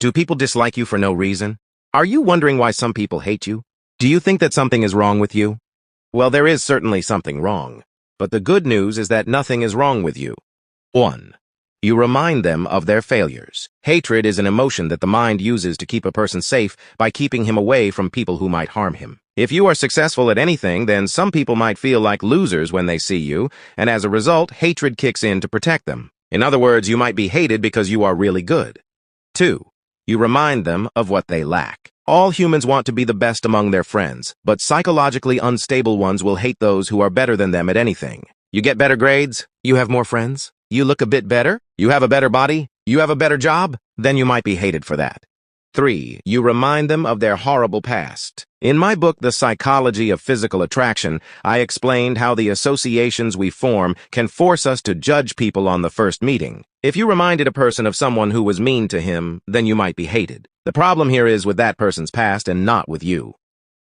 Do people dislike you for no reason? Are you wondering why some people hate you? Do you think that something is wrong with you? Well, there is certainly something wrong. But the good news is that nothing is wrong with you. 1. You remind them of their failures. Hatred is an emotion that the mind uses to keep a person safe by keeping him away from people who might harm him. If you are successful at anything, then some people might feel like losers when they see you, and as a result, hatred kicks in to protect them. In other words, you might be hated because you are really good. 2. You remind them of what they lack. All humans want to be the best among their friends, but psychologically unstable ones will hate those who are better than them at anything. You get better grades? You have more friends? You look a bit better? You have a better body? You have a better job? Then you might be hated for that. 3. You remind them of their horrible past. In my book, The Psychology of Physical Attraction, I explained how the associations we form can force us to judge people on the first meeting. If you reminded a person of someone who was mean to him, then you might be hated. The problem here is with that person's past and not with you.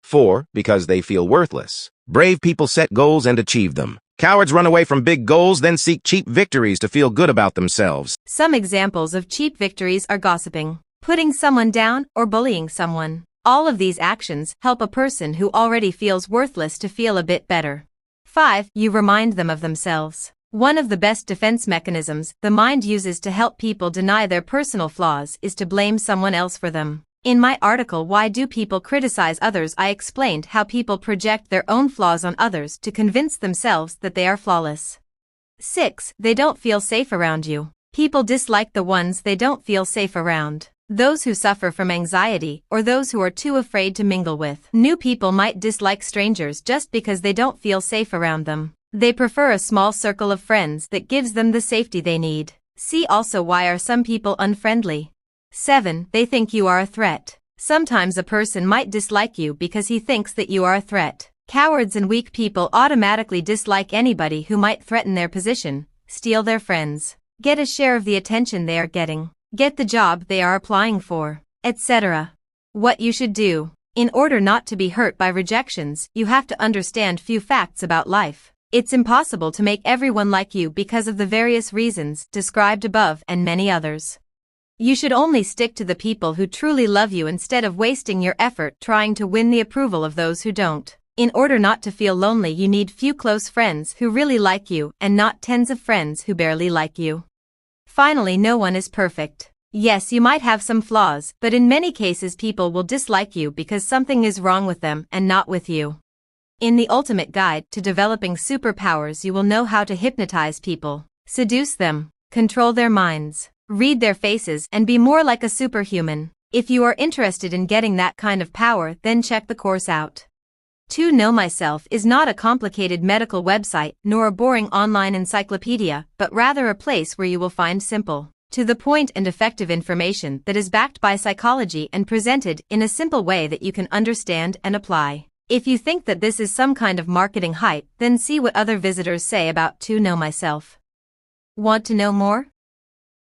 4. Because they feel worthless. Brave people set goals and achieve them. Cowards run away from big goals, then seek cheap victories to feel good about themselves. Some examples of cheap victories are gossiping, putting someone down, or bullying someone. All of these actions help a person who already feels worthless to feel a bit better. 5. You remind them of themselves. One of the best defense mechanisms the mind uses to help people deny their personal flaws is to blame someone else for them. In my article, Why Do People Criticize Others?, I explained how people project their own flaws on others to convince themselves that they are flawless. 6. They don't feel safe around you. People dislike the ones they don't feel safe around. Those who suffer from anxiety, or those who are too afraid to mingle with new people, might dislike strangers just because they don't feel safe around them. They prefer a small circle of friends that gives them the safety they need. See also, why are some people unfriendly? 7. They think you are a threat. Sometimes a person might dislike you because he thinks that you are a threat. Cowards and weak people automatically dislike anybody who might threaten their position, steal their friends, get a share of the attention they are getting, get the job they are applying for, etc. What you should do. In order not to be hurt by rejections, you have to understand few facts about life. It's impossible to make everyone like you because of the various reasons described above and many others. You should only stick to the people who truly love you instead of wasting your effort trying to win the approval of those who don't. In order not to feel lonely, you need few close friends who really like you and not tens of friends who barely like you. Finally, no one is perfect. Yes, you might have some flaws, but in many cases people will dislike you because something is wrong with them and not with you. In the ultimate guide to developing superpowers, you will know how to hypnotize people, seduce them, control their minds, read their faces, and be more like a superhuman. If you are interested in getting that kind of power, then check the course out. To Know Myself is not a complicated medical website nor a boring online encyclopedia, but rather a place where you will find simple, to the point and effective information that is backed by psychology and presented in a simple way that you can understand and apply. If you think that this is some kind of marketing hype, then see what other visitors say about To Know Myself. Want to know more?